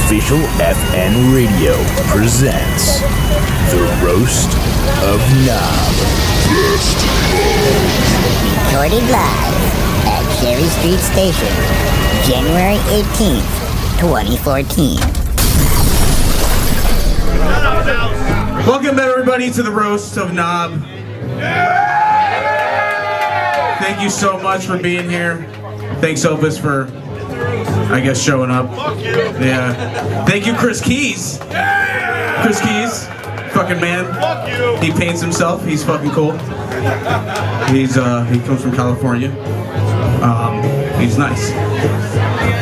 Official FN Radio presents The Roast of Knob. Recorded live at Cherry Street Station, January 18th, 2014. Welcome everybody to The Roast of Knob. Thank you so much for being here. Thanks Opus for, I guess, showing up. Yeah. Thank you Chris Keys. Chris Keys, fucking man. He paints himself. He's fucking cool. He comes from California. He's nice.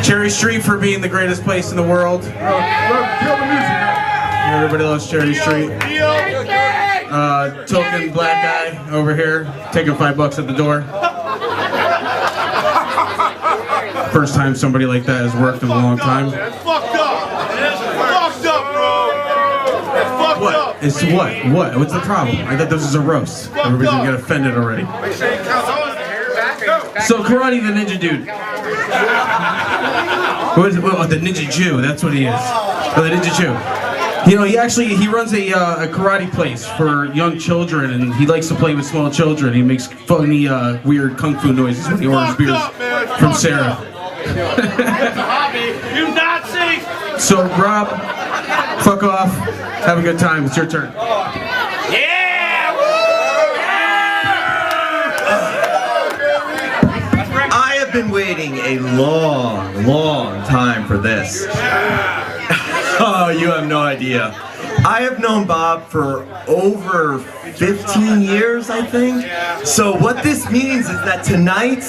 Cherry Street for being the greatest place in the world. Everybody loves Cherry Street. Token black guy over here taking $5 at the door. First time somebody like that has worked in a long time. It's fucked up. It's fucked up, bro. It's fucked up. It's what? What? What's the problem? I thought this was a roast. Everybody's gonna get offended already. So Karate the Ninja Dude. What is it? Oh, the Ninja Jew. That's what he is. Oh, the Ninja Jew. You know, he runs a karate place for young children, and he likes to play with small children. He makes funny, weird kung fu noises when he orders beers from Sarah. You Nazi! So Rob, fuck off. Have a good time. It's your turn. Yeah! I have been waiting a long time for this. Oh, you have no idea. I have known Bob for over 15 years, I think. So what this means is that tonight,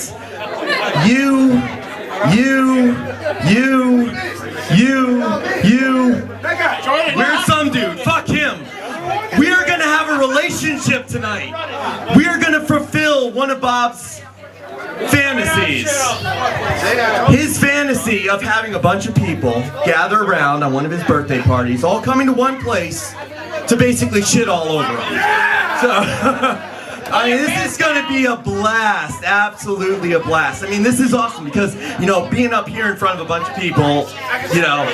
we're some dude, fuck him. We are gonna have a relationship tonight. We are gonna fulfill one of Bob's fantasies. His fantasy of having a bunch of people gather around on one of his birthday parties, all coming to one place to basically shit all over him. So, I mean, this is gonna be a blast, absolutely a blast. I mean, this is awesome because, you know, being up here in front of a bunch of people, you know,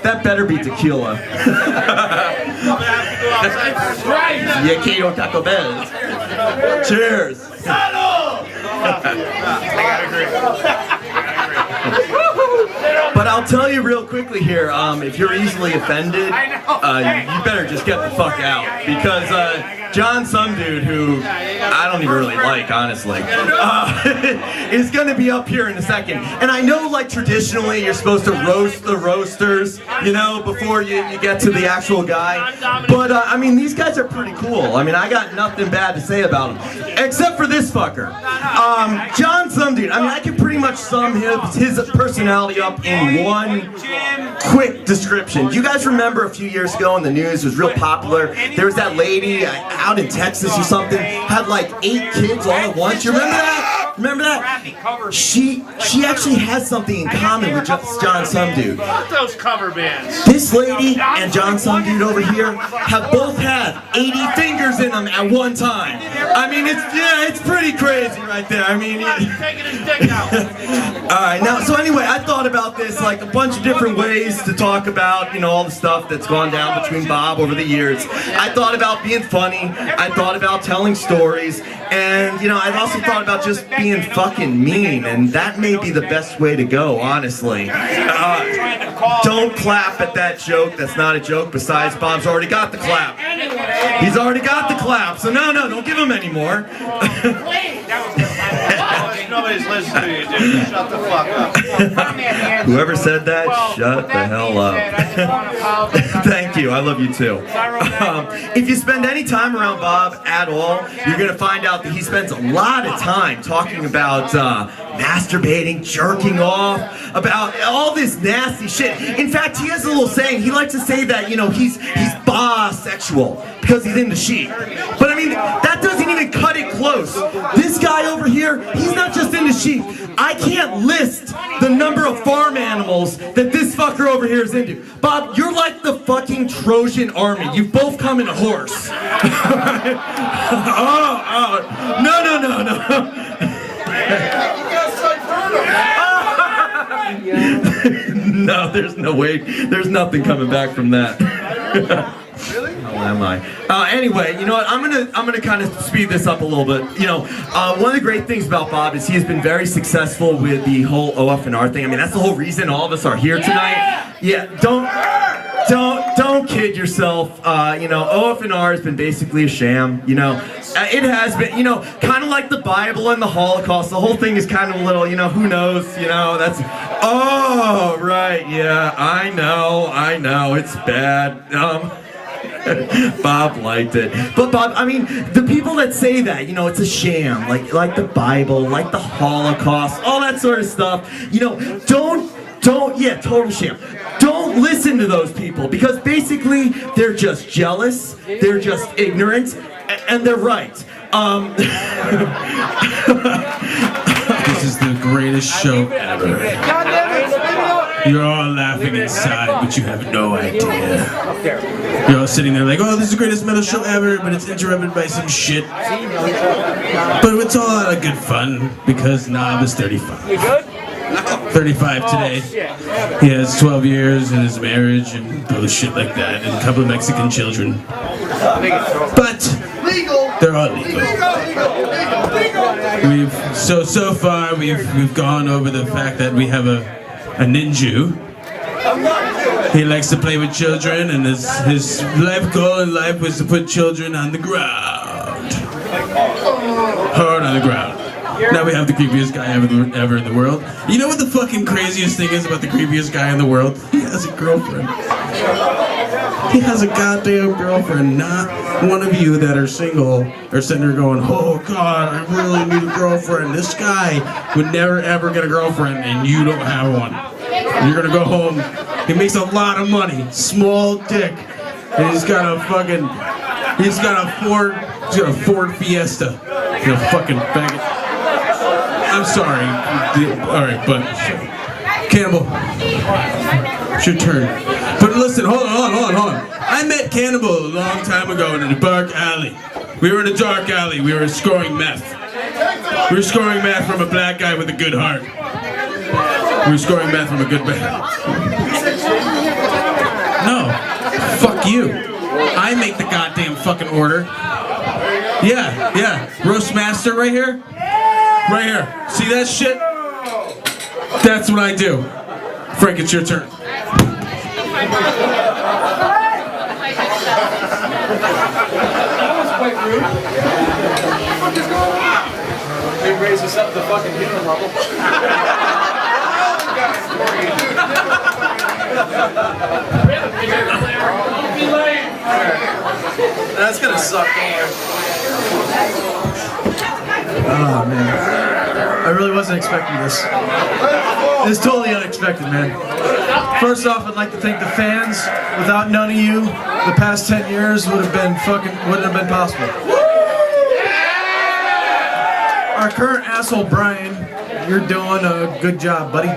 that better be tequila. Yeah, Keto Taco Bell. Cheers. But I'll tell you real quickly here, if you're easily offended, you better just get the fuck out. Because John some dude who I don't even really like, honestly, is going to be up here in a second. And I know, like, traditionally you're supposed to roast the roasters, you know, before you get to the actual guy. But, I mean, these guys are pretty cool. I mean, I got nothing bad to say about them. Except for this fucker. John some dude. I mean, I can pretty much sum his personality up in one quick description. Do you guys remember a few years ago in the news, it was real popular, there was that lady out in Texas or something, had like 8 kids all at once. You remember that? Remember that? She actually has something in common with John some dude. Fuck those cover bands. This lady and John some dude over here have both had 80 fingers in them at one time. I mean, it's pretty crazy right there. I mean, taking his dick out. Alright, now, so anyway, I thought about this, like, a bunch of different ways to talk about, you know, all the stuff that's gone down between Bob over the years. I thought about being funny, I thought about telling stories, and, you know, I've also thought about just being fucking mean, and that may be the best way to go, honestly. Don't clap at that joke, that's not a joke, besides Bob's already got the clap. He's already got the clap, so no, don't give him any more. Nobody's listening to you, dude. Shut the fuck up. Whoever said that, shut the hell up. Thank you, I love you too. If you spend any time around Bob at all, you're going to find out that he spends a lot of time talking about masturbating, jerking off, about all this nasty shit. In fact, he has a little saying, he likes to say that, you know, he's bisexual because he's into sheep. But I mean, that doesn't even cut it close. This guy over here, he's not just into sheep. I can't list the number of farm animals that this fucker over here is into. Bob, you're like the fucking Trojan army. You've both come in a horse. No. No, there's no way. There's nothing coming back from that. Really? How am I? Anyway, you know what? I'm gonna kind of speed this up a little bit. You know, one of the great things about Bob is he has been very successful with the whole OFNR thing. I mean, that's the whole reason all of us are here tonight. Yeah, don't kid yourself. You know, OFNR has been basically a sham. You know, it has been. You know, kind of like the Bible and the Holocaust. The whole thing is kind of a little. You know, who knows? You know, that's. Oh, right. Yeah, I know. It's bad. Bob liked it. But Bob, I mean, the people that say that, you know, it's a sham, like the Bible, like the Holocaust, all that sort of stuff, you know, yeah, total sham. Don't listen to those people because basically they're just jealous, they're just ignorant, and they're right. This is the greatest show ever. You're all laughing inside, but you have no idea. You're all sitting there like, oh, this is the greatest metal show ever, but it's interrupted by some shit. But it's all out of good fun, because Knob is 35. You good? 35 today. He has 12 years in his marriage and bullshit like that, and a couple of Mexican children. But they're all legal. So far we've gone over the fact that we have a ninja. He likes to play with children, and his life goal in life was to put children on the ground. Hard on the ground. Now we have the creepiest guy ever in the world. You know what the fucking craziest thing is about the creepiest guy in the world? He has a girlfriend. He has a goddamn girlfriend. Not one of you that are single are sitting there going, oh God, I really need a girlfriend. This guy would never ever get a girlfriend, and you don't have one. You're gonna go home. He makes a lot of money, small dick, and he's got a Ford Fiesta. You know, fucking faggot. I'm sorry. Alright, but Cannibal, it's your turn. But listen, hold on. I met Cannibal a long time ago in a dark alley. We were in a dark alley. We were scoring meth. We were scoring meth from a black guy with a good heart. We were scoring meth from a good man. No. Fuck you. I make the goddamn fucking order. Yeah. Roast master right here. Right here. See that shit? That's what I do. Frank, it's your turn. They raise us up to fucking human level. That's gonna suck. Oh man, I really wasn't expecting this. It's totally unexpected, man. First off, I'd like to thank the fans. Without none of you, the past 10 years wouldn't have been possible. Our current asshole Brian, you're doing a good job, buddy.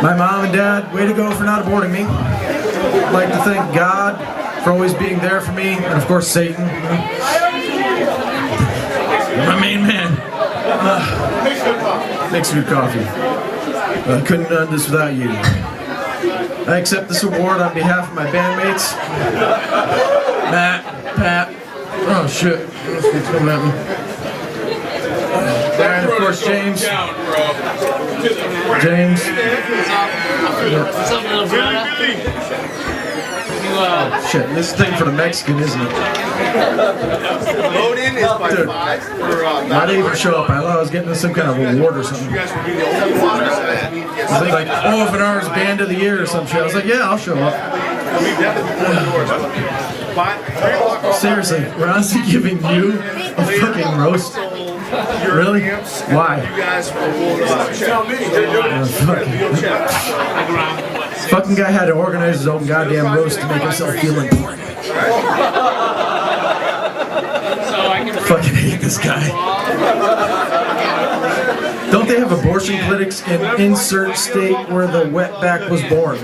My mom and dad, way to go for not aborting me. I'd like to thank God for always being there for me, and of course Satan. My main man. Thanks for your coffee. Couldn't have done this without you. I accept this award on behalf of my bandmates. Matt, Pat. Oh shit. What's coming at me? And of course James. James. Oh, shit, this thing for the Mexican, isn't it? Load-in is by Dude, 5 for I didn't even show up. I thought I was getting some kind of award or something. You guys will be the only ones that I was like, OFNR's Band of the Year or some shit. I was like, yeah, I'll show up. we definitely open doors. But 3 o'clock off. Seriously, we're honestly giving you a fucking roast. Really? Why? You guys will Fucking guy had to organize his own goddamn roast to make himself feel important. Fucking hate this guy. Don't they have abortion clinics in insert state where the wetback was born?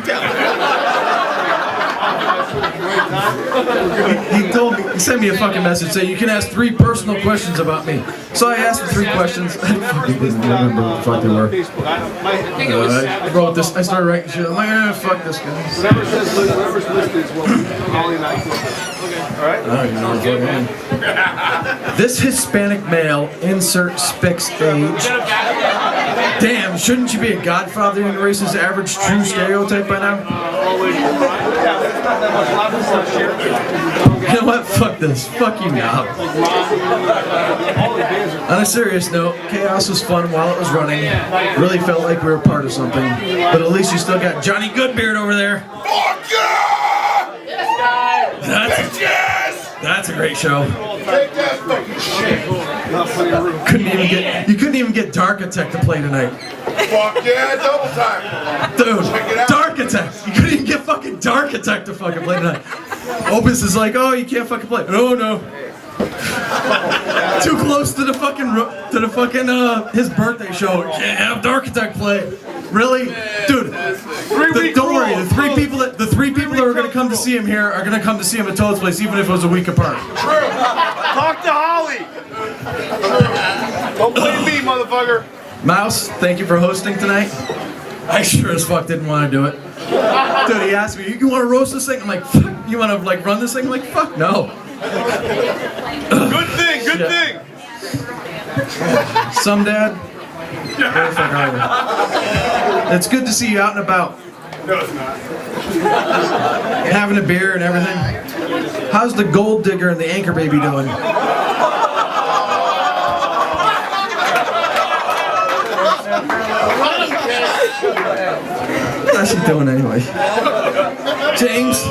He told me, he sent me a fucking message saying you can ask 3 personal questions about me. So I asked the 3 questions. I fucking didn't remember what the fuck they were. I wrote this. I started writing shit. I'm like, fuck this guy. Whatever's listed is what Holly and I put. All right. I don't even know what I'm talking. This Hispanic male, insert Spix age. Damn, shouldn't you be a godfather and erase his average true stereotype by now? You know what? Fuck this. Fuck you now. On a serious note, chaos was fun while it was running. Really felt like we were part of something. But at least you still got Johnny Goodbeard over there. Fuck yeah! That's a great show. Take that fucking shit. You couldn't even get Dark Attack to play tonight. Fuck yeah, double time. Dude, Check it out. Dark Attack. You couldn't even get fucking Dark Attack to fucking play tonight. Opus is like, oh, you can't fucking play. Oh no. Too close to the fucking his birthday show. Can't have Dark Attack play. Really, dude? Don't worry. The three people that are gonna come to see him here are gonna come to see him at Toad's place, even if it was a week apart. True. Talk to Holly. Don't blame me, motherfucker. Mouse, thank you for hosting tonight. I sure as fuck didn't want to do it. Dude, he asked me, you want to roast this thing? I'm like, fuck. You want to like run this thing? I'm like, fuck no. Good thing. Good thing. Some dad. Where the fuck are you? It's good to see you out and about. No, it's not. Having a beer and everything. How's the gold digger and the anchor baby doing? How's she doing anyway? James,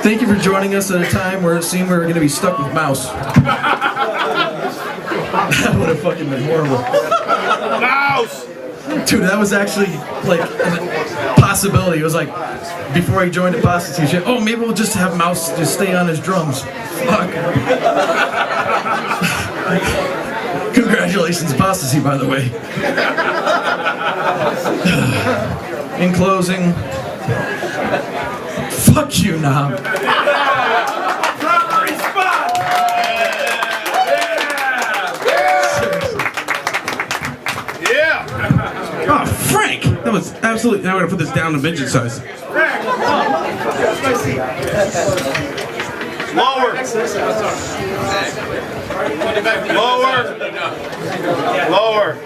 thank you for joining us at a time where it seemed we were going to be stuck with Mouse. That would have fucking been horrible. Mouse! Dude, that was actually like a possibility. It was like before he joined Apostasy shit. Oh, maybe we'll just have Mouse just stay on his drums. Fuck. Congratulations, Apostasy, by the way. In closing, fuck you, Knob. Oh, Frank! That was absolutely. Now we're gonna put this down to midget size. Lower. Lower.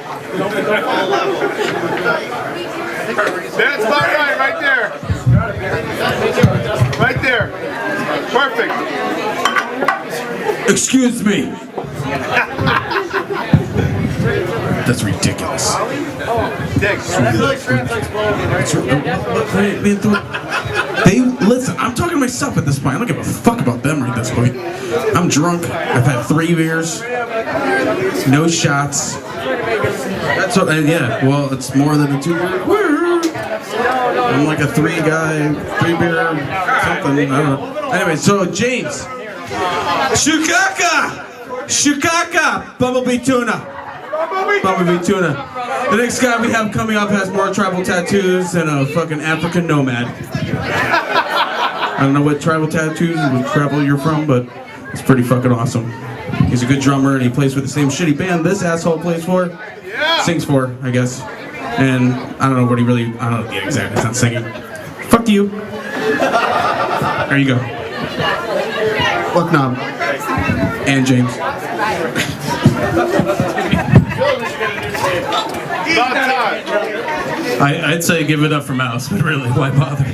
That's about right there. Right there. Perfect. Excuse me. That's ridiculous. Listen, I'm talking to myself at this point. I don't give a fuck about them at this point. I'm drunk. I've had 3 beers, no shots. That's what, yeah. Well, it's more than a 2 beer. I'm like a 3 beer something. I don't know. Anyway, so James, Shukaka, Bumblebee Tuna. The next guy we have coming up has more tribal tattoos than a fucking African nomad. I don't know what tribal tattoos and what tribal you're from, but it's pretty fucking awesome. He's a good drummer and he plays for the same shitty band this asshole plays for. Sings for, I guess. And I don't know what he really, I don't know, yeah, exactly, it's not singing. Fuck you. There you go. Fuck Knob. And James. I'd say give it up for Mouse, but really, why bother?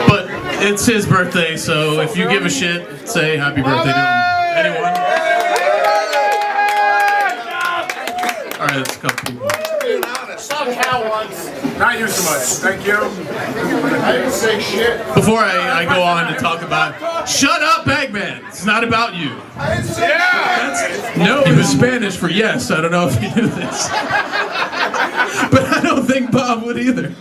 But it's his birthday, so if you give a shit, say happy birthday to him. Anyone? Alright, let's go. Saw cow once. Not you so much. Thank you. I didn't say shit. Before I go on to talk about, shut up, Bagman. It's not about you. I didn't say shit. No, it was Spanish for yes. I don't know if you knew this. But I don't think Bob would either.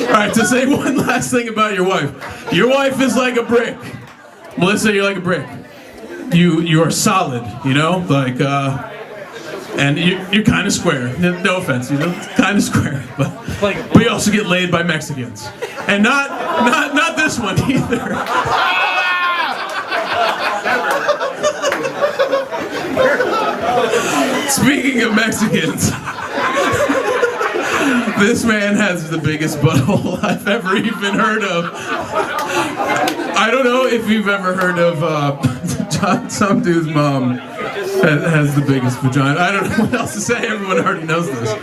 Alright, to say one last thing about your wife. Your wife is like a brick. Melissa, you're like a brick. You are solid, you know? Like, And you're kind of square. No offense, kind of square. But you also get laid by Mexicans, and not this one either. Speaking of Mexicans, this man has the biggest butthole I've ever even heard of. I don't know if you've ever heard of some dude's mom has the biggest vagina. I don't know what else to say. Everyone already knows this.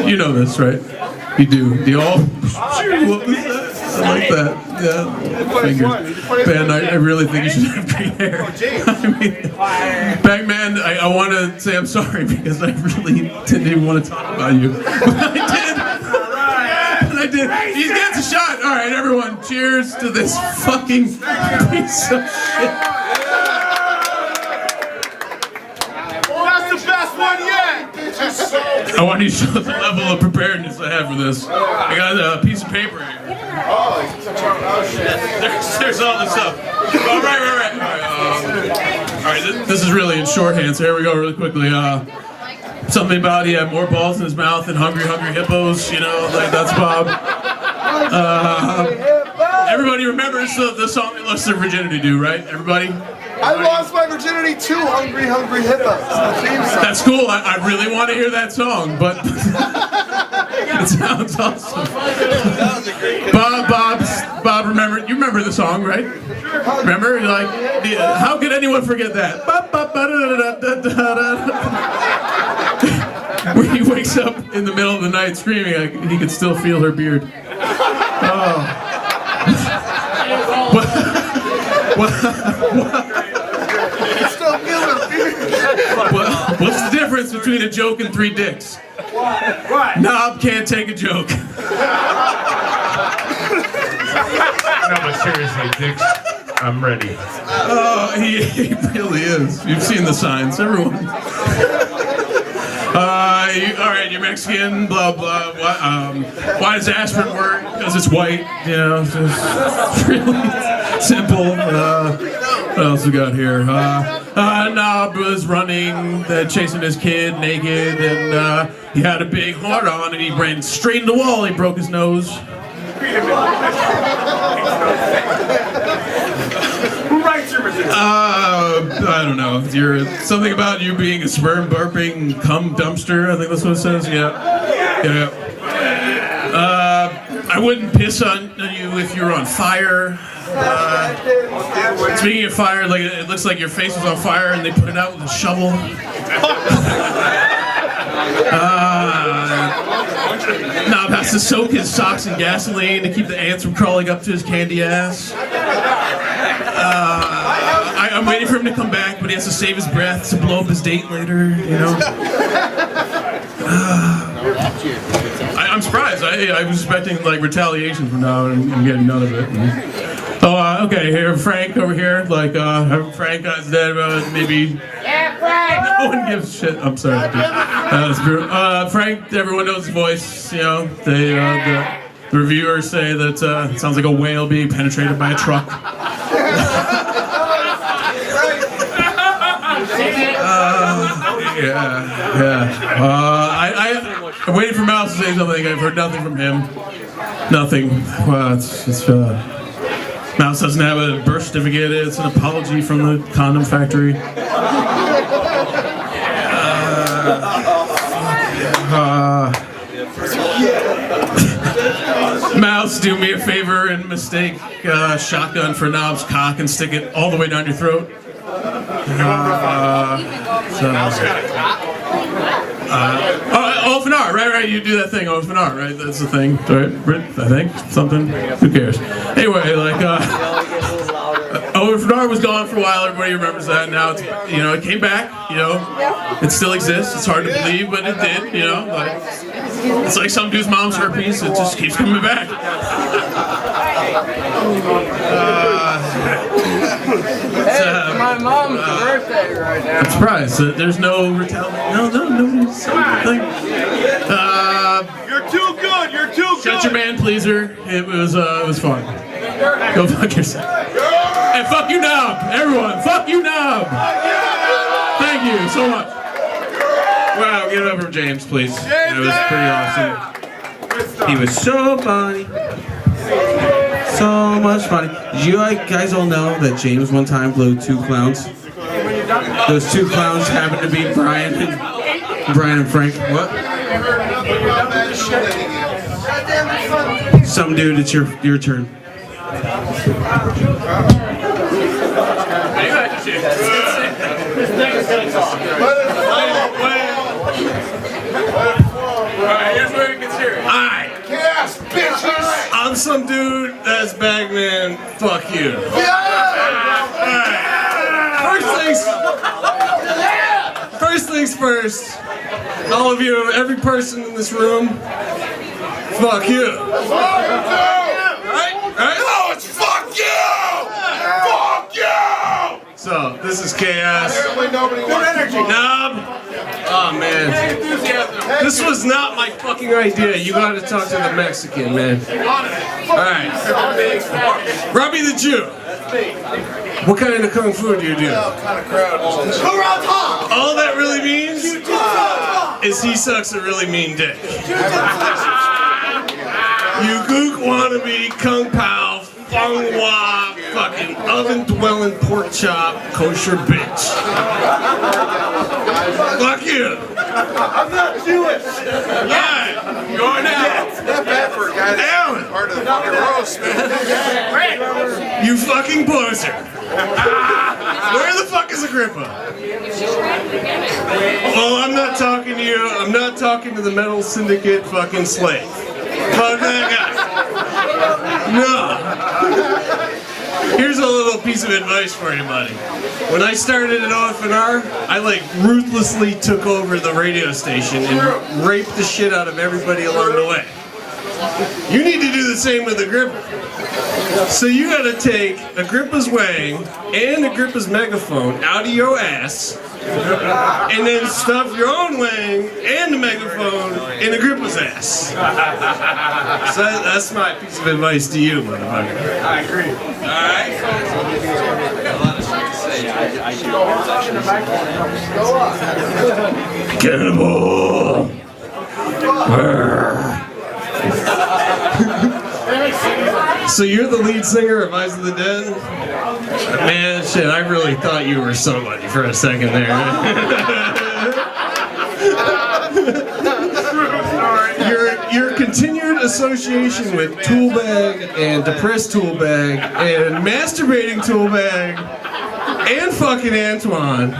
You know this, right? You do. Do you all? What was that? I like that. Yeah. Fingers. Man, I really think you should have green hair. I mean, Bagman, I want to say I'm sorry because I really didn't even want to talk about you. But I did. I did. He gets a shot. All right, everyone, cheers to this fucking piece of shit. That's the best one yet! I want you to show the level of preparedness I have for this. I got a piece of paper here. There's all this stuff. Oh, right. All right, this is really in shorthand, so here we go really quickly. Something about he had more balls in his mouth than hungry hippos, you know, like that's Bob. Everybody remembers the song they lost their virginity to, right? Everybody? I lost my virginity to Hungry Hippos. That's cool. I really want to hear that song, but it sounds awesome. Bob, you remember the song, right? Remember? Like, how could anyone forget that? Where he wakes up in the middle of the night screaming, he could still feel her beard. Oh. What's the difference between a joke and three dicks? What? Knob can't take a joke. No, but seriously, Dix, I'm ready. Oh, he really is. You've seen the signs, everyone. All right, you're Mexican, blah, blah. Why does aspirin work? Because it's white, you know, it's just really simple. What else we got here? Knob was running, chasing his kid naked, and he had a big hard on, and he ran straight into the wall. He broke his nose. Who writes your virginity? I don't know. Something about you being a sperm burping cum dumpster. I think that's what it says. Yeah. I wouldn't piss on you if you were on fire. Speaking of fire, like it looks like your face was on fire and they put it out with a shovel. Knob has to soak his socks in gasoline to keep the ants from crawling up to his candy ass. I'm waiting for him to come back, but he has to save his breath to blow up his date later, you know? I'm surprised. I was expecting like retaliation from now, and I'm getting none of it. Okay, here, Frank over here. Like, Frank got dead about maybe. Yeah, Frank! No one gives a shit. I'm sorry, dude. That's true. Frank, everyone knows his voice, you know. The reviewers say that it sounds like a whale being penetrated by a truck. I'm waiting for Mouse to say something. I've heard nothing from him. Nothing. Well, Mouse doesn't have a birth certificate. It's an apology from the condom factory. Mouse, do me a favor and mistake shotgun for Knob's cock and stick it all the way down your throat. OFNR, right, you do that thing, OFNR, right, that's the thing, right, I think, something, who cares, anyway, like, OFNR was gone for a while, everybody remembers that, now it's, you know, it came back, you know, it still exists, it's hard to believe, but it did, you know, like, it's like some dude's mom's herpes, it just keeps coming back. It's my mom's birthday right now. I'm surprised that there's no retaliation. Nobody's You're too good. You're too good. Shut your man pleaser. It was fun. Go fuck yourself. And fuck you, Knob. Everyone, fuck you, Knob. Thank you so much. Wow, give it up for James, please. That was pretty awesome. He was so funny. So much funny. Did you guys all know that James one time blew 2 clowns? Those 2 clowns happened to be Brian and Frank. What? Some dude, it's your turn. Alright. Yes, bitches! I'm some dude that's Bagman. Fuck you. Alright. First things first. All of you, every person in this room, fuck you. Right? No, it's fuck you! Fuck you! So, this is chaos. Apparently nobody wants Knob. Oh man. This was not my fucking idea. You gotta talk to the Mexican, man. Alright. Robbie the Jew. What kind of kung fu do you do? All that really means is he sucks a really mean dick. You gook wannabe kung pao fung wah fucking oven dwelling pork chop kosher bitch. Fuck you. I'm not Jewish! Alright. Going out! It's not bad for a guy that's Alan. part of the fucking roast, man. You fucking poser. Where the fuck is Agrippa? Well, I'm not talking to you. I'm not talking to the Metal Syndicate fucking slave. Fuck that guy. No. Here's a little piece of advice for you, buddy. When I started at OFNR, I ruthlessly took over the radio station and raped the shit out of everybody along the way. You need to do the same with Agrippa. So you gotta take Agrippa's wang and Agrippa's megaphone out of your ass and then stuff your own wang and the megaphone in Agrippa's ass. So that's my piece of advice to you, motherfucker. I agree. Alright? Cannibal! So you're the lead singer of Eyes of the Dead? Man, shit, I really thought you were somebody for a second there. Your continued association with Toolbag and Depressed Toolbag and Masturbating Toolbag and fucking Antoine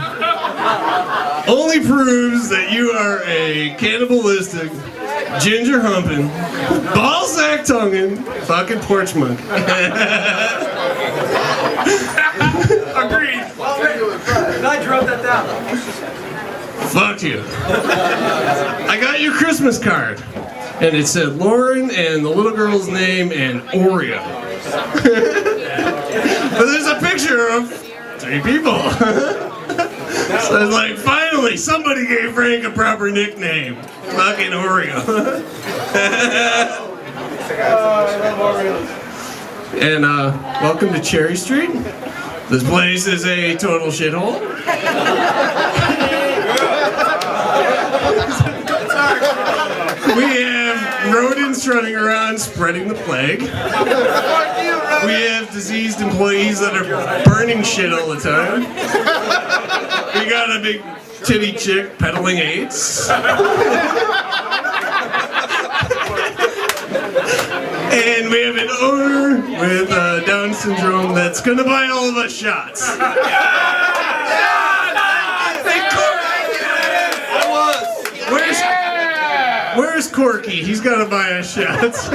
only proves that you are a cannibalistic, ginger humping, ball sack tonguing, fucking porch monk. Agreed. I wrote that down. Fuck you. I got your Christmas card, and it said Lauren and the little girl's name and Oreo. But there's a picture of 3 people. So it's like, finally, somebody gave Frank a proper nickname. Fucking Oreo. And welcome to Cherry Street. This place is a total shithole. We have rodents running around spreading the plague. We have diseased employees that are burning shit all the time. We got a big titty chick peddling AIDS. And we have an owner with Down syndrome that's gonna buy all of us shots. Where's Corky? He's gotta buy us shots.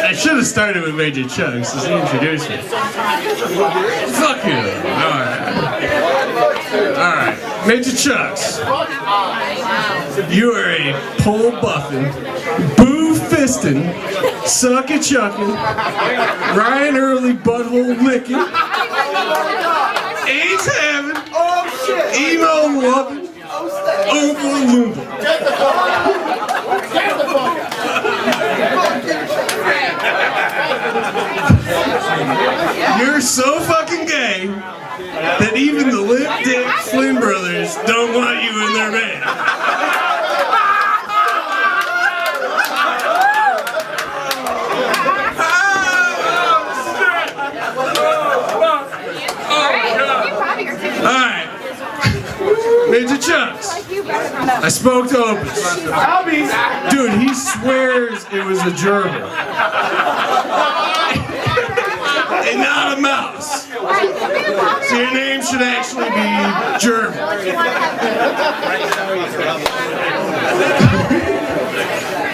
I should have started with Major Chugs since he introduced me. Fuck you. Alright. Major Chugs. You are a pole buffing, boo fisting, suck it chucking, Ryan Early butthole licking, AIDS having, emo loving, Oompa Loompa. You're so fucking gay that even the Lip Dick Flynn brothers don't want you in their band. Alright. Major Chucks. I spoke to Opus. Dude, he swears it was a gerbil. And not a mouse. So your name should actually be Gerbil.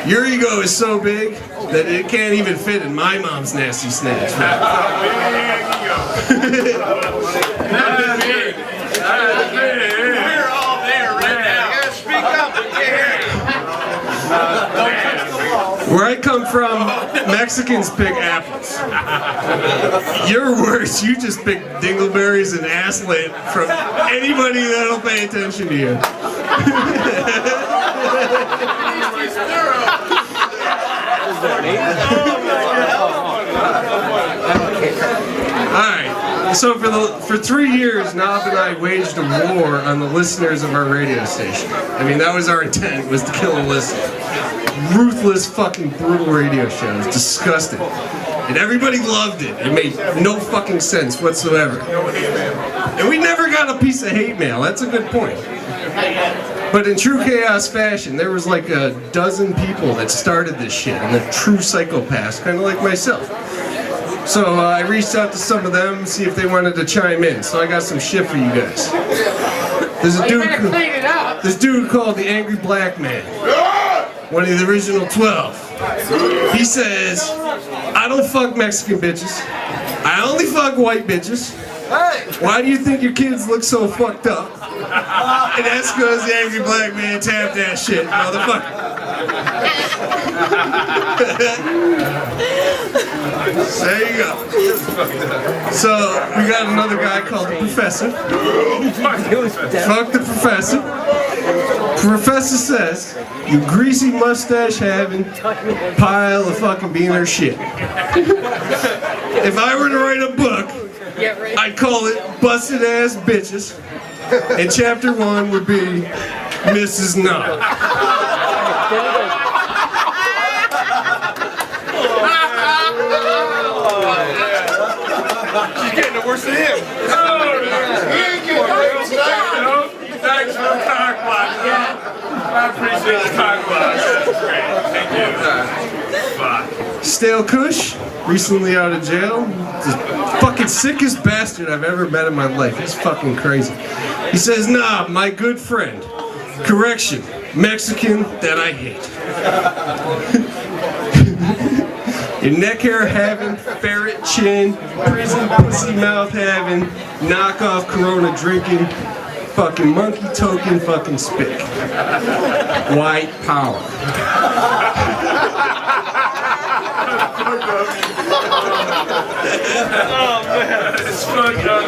Your ego is so big that it can't even fit in my mom's nasty snatch. We're all there right now. You gotta speak up. We can't hear you. Where I come from, Mexicans pick apples. You're worse. You just pick dingleberries and asslet from anybody that'll pay attention to you. Alright, so for 3 years, Knob and I waged a war on the listeners of our radio station. I mean, that was our intent, was to kill a listener. Ruthless, fucking brutal radio shows, disgusting. And everybody loved it. It made no fucking sense whatsoever. And we never got a piece of hate mail, that's a good point. But in true chaos fashion, there was like a dozen people that started this shit, and they're true psychopaths, kind of like myself. So I reached out to some of them, see if they wanted to chime in. So I got some shit for you guys. There's a dude, this dude called the Angry Black Man, one of the original 12. He says, I don't fuck Mexican bitches. I only fuck white bitches. Why do you think your kids look so fucked up? And that's because the Angry Black Man tapped that shit, motherfucker. There you go. So, we got another guy called the Professor. Fuck the Professor. Professor says, you greasy mustache having pile of fucking beaner shit. If I were to write a book, I'd call it Busted Ass Bitches, and chapter 1 would be Mrs. Knob. She's getting the worst of him. He ain't getting worse tonight. Thanks for the cock block. I appreciate the cock block. That's great. Thank you. Fuck. Stale Kush, recently out of jail. The fucking sickest bastard I've ever met in my life. He's fucking crazy. He says, nah, my good friend. Correction, Mexican that I hate. Your neck hair having, ferret chin, prison pussy mouth having, knockoff Corona drinking, fucking monkey token fucking spick. White power. Oh man, it's fucked up.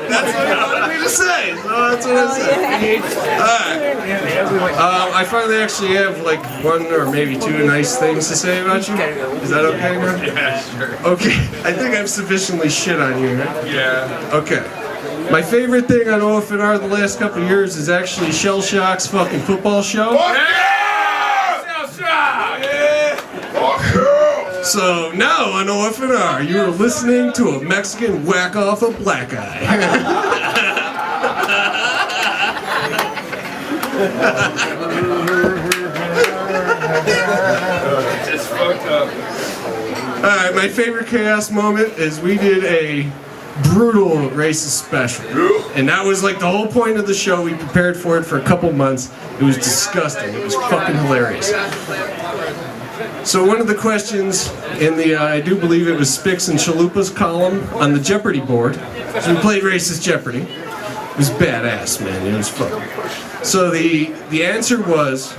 That's what I wanted me to say. That's what I said. Alright. I finally actually have like one or maybe two nice things to say about you. Is that okay, man? Yeah, sure. Okay. I think I've sufficiently shit on you, right? Yeah. Okay. My favorite thing on OFNR the last couple of years is actually Shell Shock's fucking football show. Yeah! Shell Shock! Yeah! So now on OFNR, you are listening to a Mexican whack off a black eye. It's fucked up. Alright, my favorite chaos moment is we did a brutal racist special. And that was like the whole point of the show. We prepared for it for a couple months. It was disgusting. It was fucking hilarious. So one of the questions in the, I do believe it was Spix and Chalupa's column on the Jeopardy board, so we played racist Jeopardy. It was badass, man. It was fun. So the answer was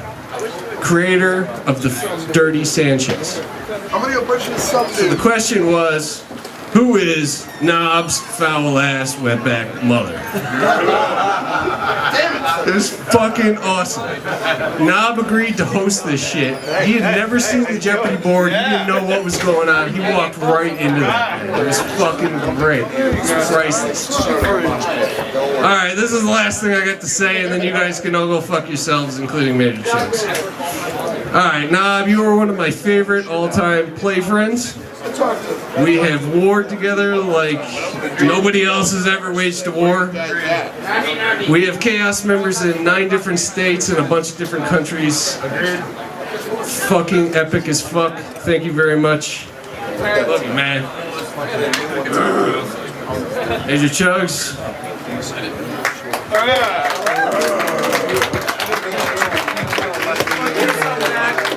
creator of the Dirty Sanchez. So the question was, who is Knob's foul-ass wetback mother. It was fucking awesome. Knob agreed to host this shit. He had never seen the Jeopardy board. He didn't know what was going on. He walked right into that. It was fucking great. It was priceless. Alright, this is the last thing I got to say, and then you guys can all go fuck yourselves, including Major Chunks. Alright, Knob, you are one of my favorite all-time play friends. We have warred together like nobody else has ever waged a war. We have Chaos members in 9 different states and a bunch of different countries. Fucking epic as fuck. Thank you very much. Love you, man. Major Chugs.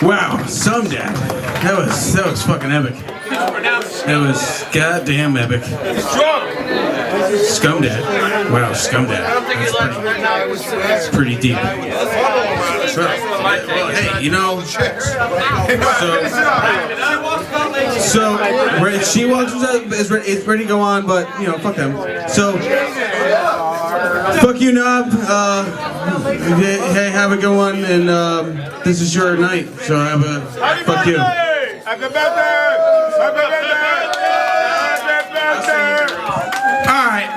Wow, some dad. That was fucking epic. That was goddamn epic. Scum dad. Wow, scum dad. That's pretty deep. Hey, you know. So she walks out. It's ready to go on, but you know, fuck them. So, fuck you, Knob. Hey, have a good one, and this is your night. So have a fuck you. Happy birthday! Happy birthday! Alright.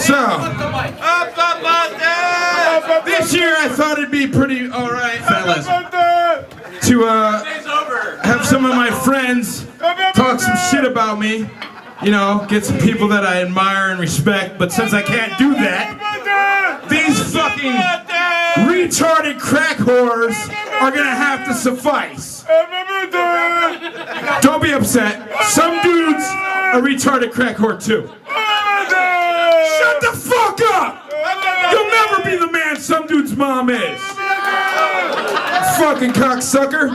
So, this year I thought it'd be pretty alright, fellas, to have some of my friends talk some shit about me. You know, get some people that I admire and respect, but since I can't do that, these fucking retarded crack whores are gonna have to suffice. Don't be upset. Some dudes are retarded crack whore too. Shut the fuck up! You'll never be the man some dude's mom is. Fucking cocksucker.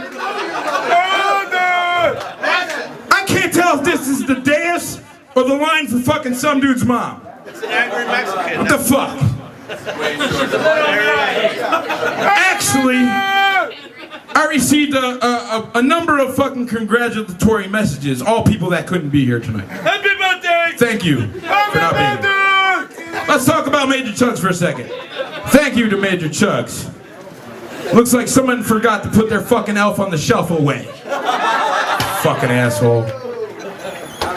I can't tell if this is the dais or the line for fucking some dude's mom. It's an angry Mexican. What the fuck? Actually, I received a number of fucking congratulatory messages, all people that couldn't be here tonight. Happy birthday! Thank you for not being here. Let's talk about Major Chugs for a second. Thank you to Major Chugs. Looks like someone forgot to put their fucking elf on the shelf away. Fucking asshole.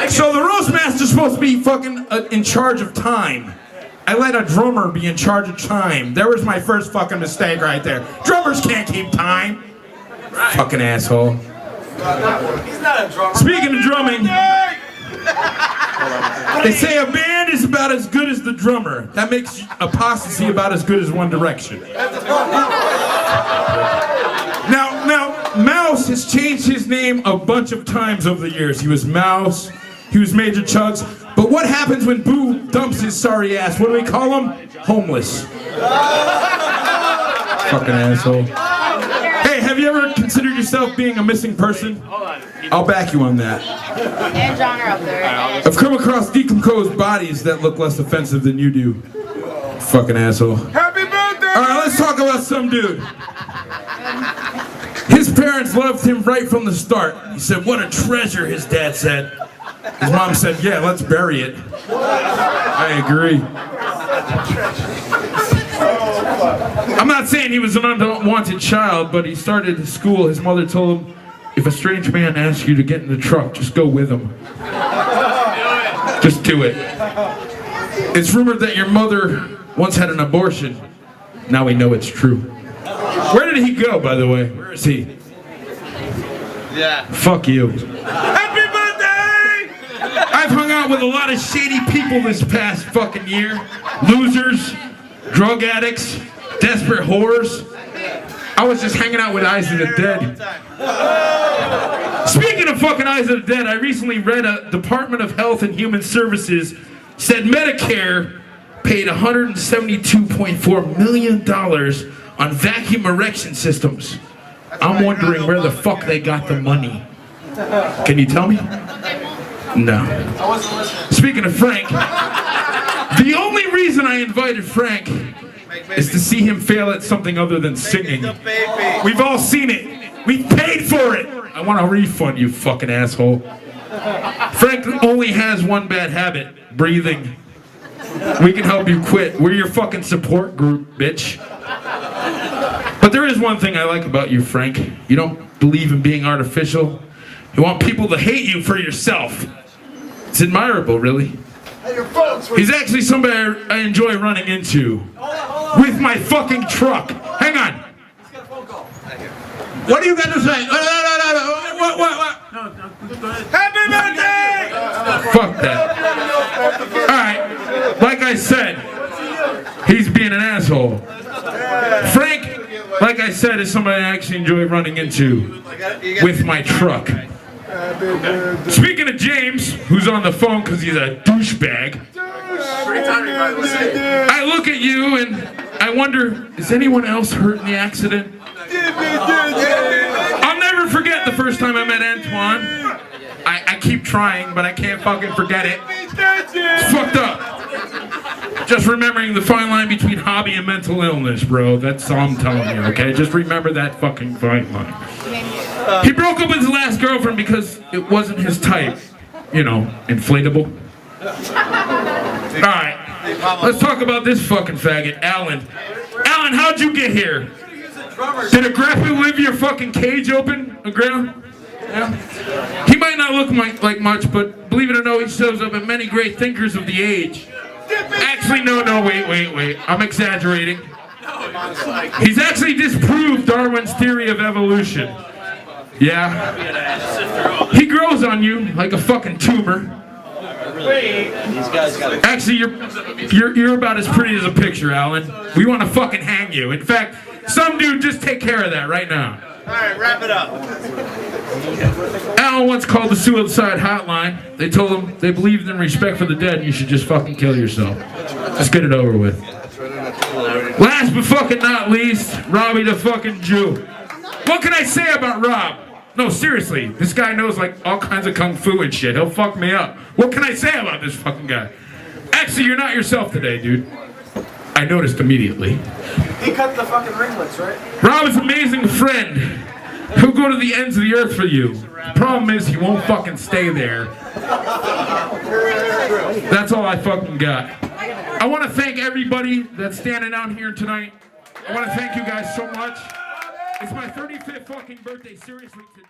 So the roast master's supposed to be fucking in charge of time. I let a drummer be in charge of time. There was my first fucking mistake right there. Drummers can't keep time. Fucking asshole. He's not a drummer. Speaking of drumming, they say a band is about as good as the drummer. That makes apostasy about as good as One Direction. Now, Mouse has changed his name a bunch of times over the years. He was Mouse, he was Major Chugs. But what happens when Boo dumps his sorry ass? What do we call him? Homeless. Fucking asshole. Hey, have you ever considered yourself being a missing person? I'll back you on that. And John are up there. I've come across decomposed bodies that look less offensive than you do. Fucking asshole. Happy birthday! Alright, let's talk about some dude. His parents loved him right from the start. He said, what a treasure, his dad said. His mom said, yeah, let's bury it. I agree. I'm not saying he was an unwanted child, but he started at school. His mother told him, if a strange man asks you to get in the truck, just go with him. Just do it. It's rumored that your mother once had an abortion. Now we know it's true. Where did he go, by the way? Where is he? Yeah. Fuck you. Happy birthday! I've hung out with a lot of shady people this past fucking year. Losers, drug addicts, desperate whores. I was just hanging out with Eyes of the Dead. Speaking of fucking Eyes of the Dead, I recently read a Department of Health and Human Services said Medicare paid $172.4 million on vacuum erection systems. I'm wondering where the fuck they got the money. Can you tell me? No. Speaking of Frank, the only reason I invited Frank is to see him fail at something other than singing. We've all seen it. We paid for it. I want a refund, you fucking asshole. Frank only has one bad habit, breathing. We can help you quit. We're your fucking support group, bitch. But there is one thing I like about you, Frank. You don't believe in being artificial. You want people to hate you for yourself. It's admirable, really. He's actually somebody I enjoy running into. With my fucking truck. Hang on. What do you got to say? What? Happy birthday! Fuck that. Alright, like I said, he's being an asshole. Frank, like I said, is somebody I actually enjoy running into with my truck. Speaking of James, who's on the phone because he's a douchebag, I look at you and I wonder, is anyone else hurt in the accident? I'll never forget the first time I met Antoine. I keep trying, but I can't fucking forget it. It's fucked up. Just remembering the fine line between hobby and mental illness, bro. That's all I'm telling you, okay? Just remember that fucking fine line. He broke up with his last girlfriend because it wasn't his type. You know, inflatable. Alright, let's talk about this fucking faggot, Alan. Alan, how'd you get here? Did a graphic leave your fucking cage open the ground? Yeah. He might not look like much, but believe it or no, he shows up in many great thinkers of the age. Actually, no, wait. I'm exaggerating. He's actually disproved Darwin's theory of evolution. Yeah. He grows on you like a fucking tumor. Actually, you're about as pretty as a picture, Alan. We want to fucking hang you. In fact, some dude just take care of that right now. Alright, wrap it up. Alan once called the suicide hotline. They told him they believed in respect for the dead and you should just fucking kill yourself. Just get it over with. Last but fucking not least, Robbie the fucking Jew. What can I say about Rob? No, seriously, this guy knows like all kinds of kung fu and shit. He'll fuck me up. What can I say about this fucking guy? Actually, you're not yourself today, dude. I noticed immediately. He cut the fucking ringlets, right? Rob is an amazing friend. He'll go to the ends of the earth for you. The problem is he won't fucking stay there. That's all I fucking got. I want to thank everybody that's standing out here tonight. I want to thank you guys so much. It's my 35th fucking birthday, seriously, today.